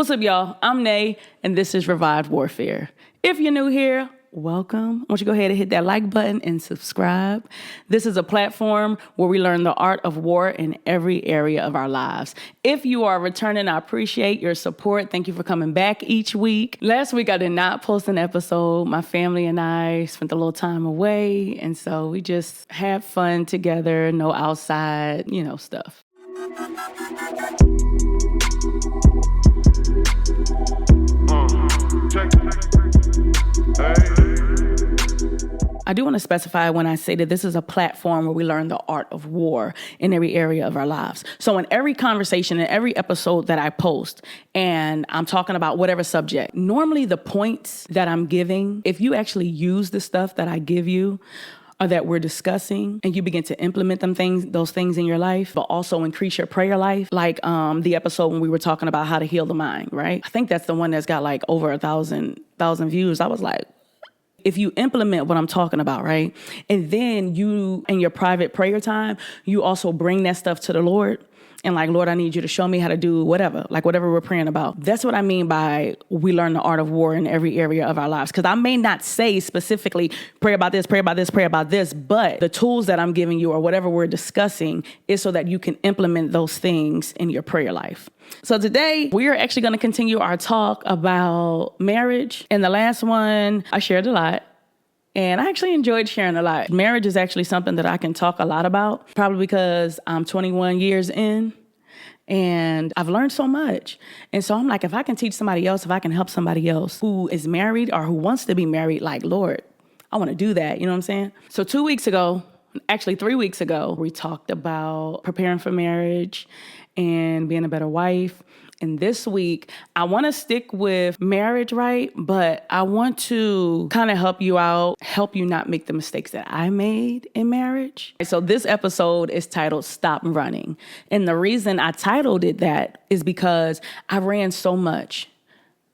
What's up, y'all? I'm Nay, and this is Revived Warfare. If you're new here, welcome. I want you to go ahead and hit that like button and subscribe. This is a platform where we learn the art of war in every area of our lives. If you are returning, I appreciate your support. Thank you for coming back each week. Last week, I did not post an episode. My family and I spent a little time away, and so we just had fun together, no outside, stuff. I do want to specify when I say that this is a platform where we learn the art of war in every area of our lives. So in every conversation, in every episode that I post, and I'm talking about whatever subject, normally the points that I'm giving, if you actually use the stuff that I give you or that we're discussing and you begin to implement those things in your life, but also increase your prayer life, like the episode when we were talking about how to heal the mind, right? I think that's the one that's got like over 1,000 views. I was like, if you implement what I'm talking about, right? And then you, in your private prayer time, you also bring that stuff to the Lord. And like, Lord, I need you to show me how to do whatever we're praying about. That's what I mean by we learn the art of war in every area of our lives. Because I may not say specifically, pray about this, pray about this, pray about this, but the tools that I'm giving you or whatever we're discussing is so that you can implement those things in your prayer life. So today, we are actually going to continue our talk about marriage. In the last one, I shared a lot. And I actually enjoyed sharing a lot. Marriage is actually something that I can talk a lot about, probably because I'm 21 years in and I've learned so much. And so I'm like, if I can teach somebody else, if I can help somebody else who is married or who wants to be married, like, Lord, I want to do that. You know what I'm saying? So 3 weeks ago, we talked about preparing for marriage and being a better wife. And this week, I want to stick with marriage, right? But I want to kind of help you out, help you not make the mistakes that I made in marriage. So this episode is titled Stop Running. And the reason I titled it that is because I ran so much,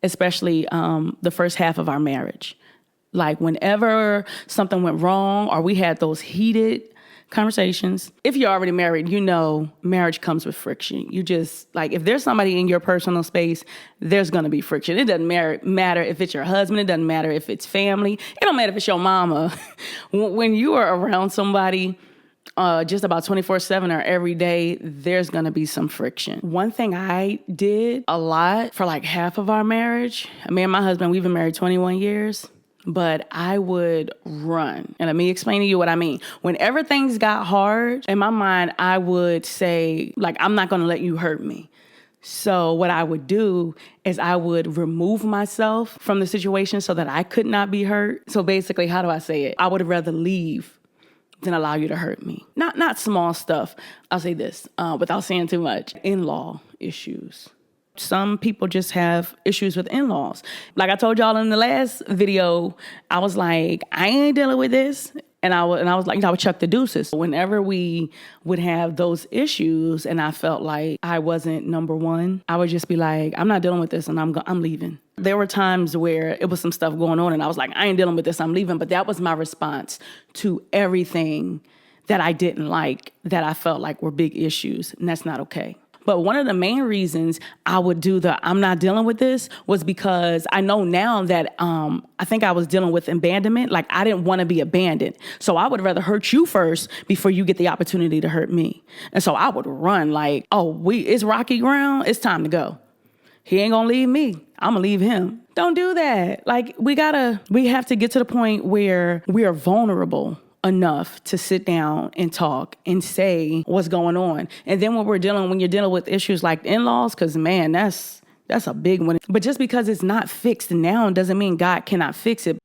especially the first half of our marriage. Like whenever something went wrong or we had those heated conversations. If you're already married, you know marriage comes with friction. You just, like, if there's somebody in your personal space, there's going to be friction. It doesn't matter if it's your husband. It doesn't matter if it's family. It don't matter if it's your mama. When you are around somebody just about 24/7 or every day, there's going to be some friction. One thing I did a lot for like half of our marriage, me and my husband, we've been married 21 years. But I would run. And let me explain to you what I mean. Whenever things got hard, in my mind, I would say, like, I'm not going to let you hurt me. So what I would do is I would remove myself from the situation so that I could not be hurt. So basically, how do I say it? I would rather leave than allow you to hurt me. Not small stuff. I'll say this without saying too much. In-law issues. Some people just have issues with in-laws. Like I told y'all in the last video, I was like, I ain't dealing with this. And I was like, I would chuck the deuces. Whenever we would have those issues and I felt like I wasn't number one, I would just be like, I'm not dealing with this and I'm leaving. There were times where it was some stuff going on and I was like, I ain't dealing with this, I'm leaving. But that was my response to everything that I didn't like, that I felt like were big issues. And that's not okay. But one of the main reasons I would do I'm not dealing with this was because I know now that I think I was dealing with abandonment. Like I didn't want to be abandoned. So I would rather hurt you first before you get the opportunity to hurt me. And so I would run like, it's rocky ground. It's time to go. He ain't going to leave me. I'm going to leave him. Don't do that. Like we have to get to the point where we are vulnerable enough to sit down and talk and say what's going on. And then when you're dealing with issues like in-laws, because man, that's a big one. But just because it's not fixed now doesn't mean God cannot fix it.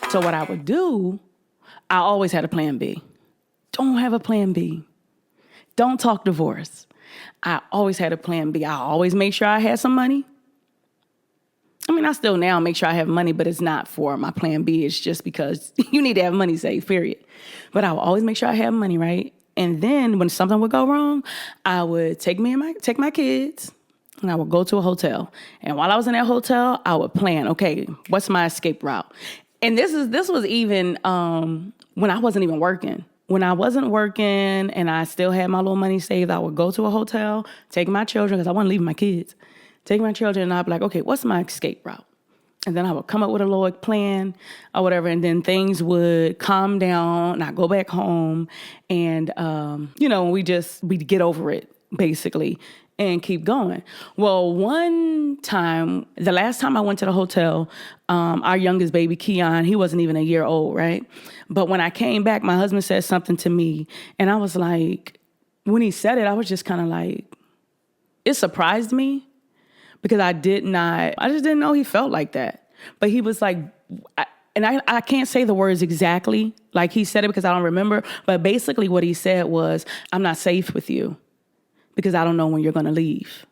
So what I would do, I always had a plan B. Don't have a plan B. Don't talk divorce. I always had a plan B. I always make sure I had some money. I mean, I still now make sure I have money, but it's not for my plan B. It's just because you need to have money saved, period. But I will always make sure I have money, right? And then when something would go wrong, I would take my kids and I would go to a hotel. And while I was in that hotel, I would plan, okay, what's my escape route? And this was even when I wasn't even working. When I wasn't working and I still had my little money saved, I would go to a hotel, take my children, because I wasn't leaving my kids, take my children, and I'd be like, okay, what's my escape route? And then I would come up with a little plan or whatever, and then things would calm down, and I'd go back home, and, we'd get over it, basically, and keep going. Well, one time, the last time I went to the hotel, our youngest baby, Keon, he wasn't even a year old, right? But when I came back, my husband said something to me, and I was like, when he said it, I was just kind of like, it surprised me because I just didn't know he felt like that. But he was like, I can't say the words exactly like he said it because I don't remember, but basically what he said was, I'm not safe with you because I don't know when you're going to leave.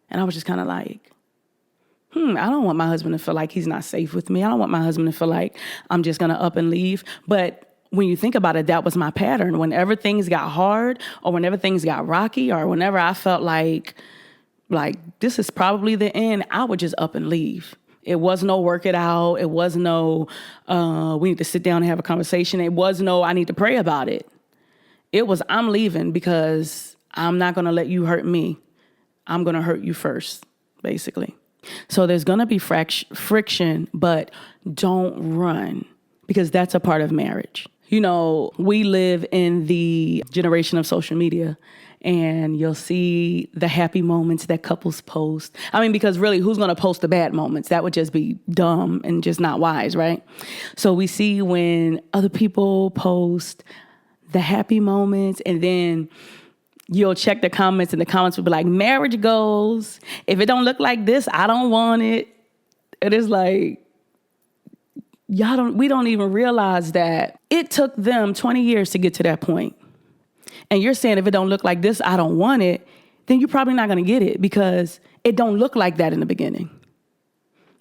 And I was just kind of like, I don't want my husband to feel like he's not safe with me. I don't want my husband to feel like I'm just going to up and leave. But when you think about it, that was my pattern. Whenever things got hard or whenever things got rocky or whenever I felt like this is probably the end, I would just up and leave. It was no work it out. It was no, we need to sit down and have a conversation. It was no, I need to pray about it. It was, I'm leaving because I'm not going to let you hurt me. I'm going to hurt you first, basically. So there's going to be friction, but don't run because that's a part of marriage. We live in the generation of social media, and you'll see the happy moments that couples post. I mean, because really, who's going to post the bad moments? That would just be dumb and just not wise, right? So we see when other people post the happy moments, and then you'll check the comments, and the comments will be like, marriage goals. If it don't look like this, I don't want it. It is like, we don't even realize that it took them 20 years to get to that point. And you're saying if it don't look like this, I don't want it, then you're probably not going to get it because it don't look like that in the beginning.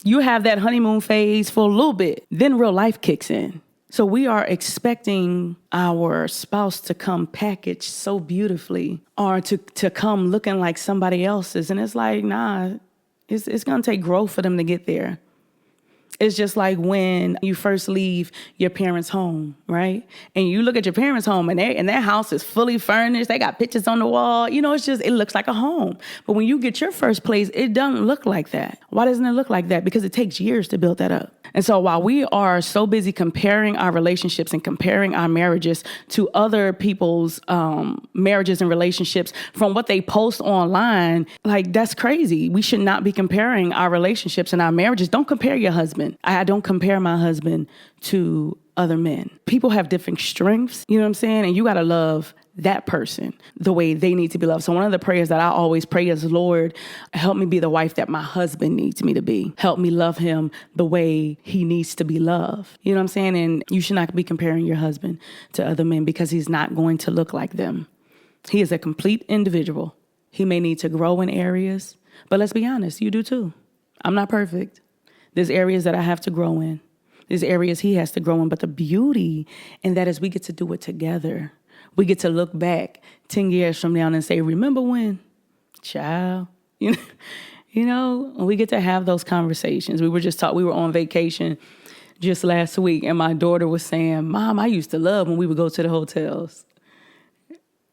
You have that honeymoon phase for a little bit, then real life kicks in. So we are expecting our spouse to come packaged so beautifully or to come looking like somebody else's. And it's like, nah, it's going to take growth for them to get there. It's just like when you first leave your parents' home, right? And you look at your parents' home and their house is fully furnished. They got pictures on the wall. It looks like a home. But when you get your first place, it doesn't look like that. Why doesn't it look like that? Because it takes years to build that up. And so while we are so busy comparing our relationships and comparing our marriages to other people's marriages and relationships from what they post online, like that's crazy. We should not be comparing our relationships and our marriages. Don't compare your husband. I don't compare my husband to other men. People have different strengths, you know what I'm saying? And you got to love that person the way they need to be loved. So one of the prayers that I always pray is, Lord, help me be the wife that my husband needs me to be. Help me love him the way he needs to be loved. You know what I'm saying? And you should not be comparing your husband to other men because he's not going to look like them. He is a complete individual. He may need to grow in areas, but let's be honest, you do too. I'm not perfect. There's areas that I have to grow in. There's areas he has to grow in. But the beauty in that is we get to do it together. We get to look back 10 years from now and say, remember when? Child. We get to have those conversations. We were on vacation just last week, and my daughter was saying, Mom, I used to love when we would go to the hotels.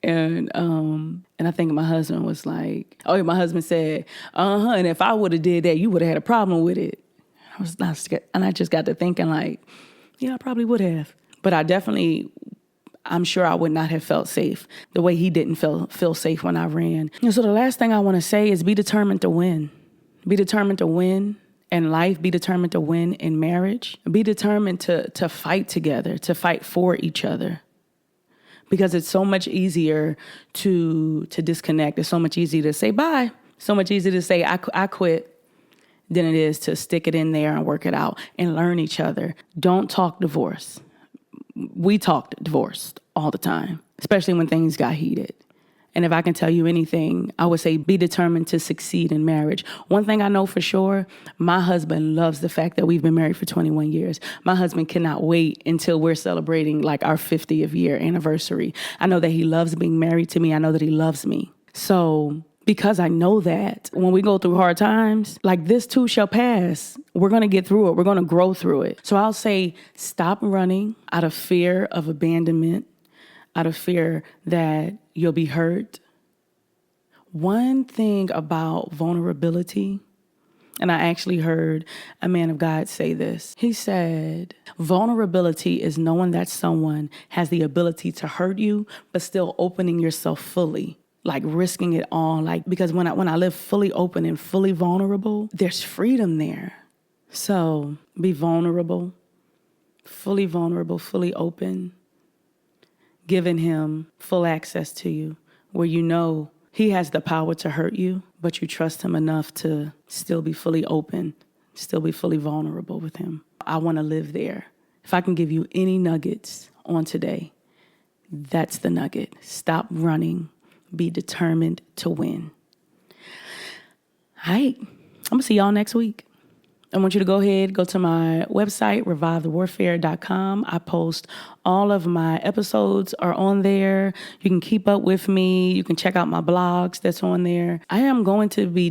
And I think my husband was like, my husband said, and if I would have did that, you would have had a problem with it. I just got to thinking like, yeah, I probably would have. But I'm sure I would not have felt safe the way he didn't feel safe when I ran. And so the last thing I want to say is be determined to win. Be determined to win in life. Be determined to win in marriage. Be determined to fight together, to fight for each other. Because it's so much easier to disconnect. It's so much easier to say bye. So much easier to say I quit than it is to stick it in there and work it out and learn each other. Don't talk divorce. We talked divorce all the time, especially when things got heated. And if I can tell you anything, I would say be determined to succeed in marriage. One thing I know for sure, my husband loves the fact that we've been married for 21 years. My husband cannot wait until we're celebrating like our 50th year anniversary. I know that he loves being married to me. I know that he loves me. So because I know that when we go through hard times, like this too shall pass. We're going to get through it. We're going to grow through it. So I'll say stop running out of fear of abandonment, out of fear that you'll be hurt. One thing about vulnerability, and I actually heard a man of God say this. He said, vulnerability is knowing that someone has the ability to hurt you, but still opening yourself fully, like risking it all. Like, because when I live fully open and fully vulnerable, there's freedom there. So be vulnerable, fully open, giving him full access to you, where you know he has the power to hurt you, but you trust him enough to still be fully open, still be fully vulnerable with him. I want to live there. If I can give you any nuggets on today, that's the nugget. Stop running. Be determined to win. All right. I'm going to see y'all next week. I want you to go ahead, go to my website, revivethewarfare.com. I post all of my episodes are on there. You can keep up with me. You can check out my blogs that's on there. I'm going to be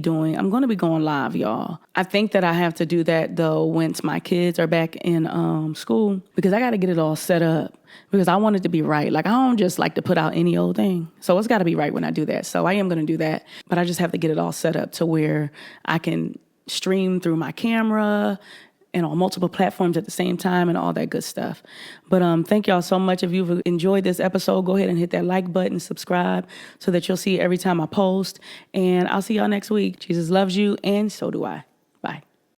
going live, y'all. I think that I have to do that, though, once my kids are back in school, because I got to get it all set up. Because I want it to be right. Like, I don't just like to put out any old thing. So it's got to be right when I do that. So I am going to do that. But I just have to get it all set up to where I can stream through my camera and on multiple platforms at the same time and all that good stuff. But thank y'all so much. If you've enjoyed this episode, go ahead and hit that like button, subscribe, so that you'll see it every time I post. And I'll see y'all next week. Jesus loves you, and so do I.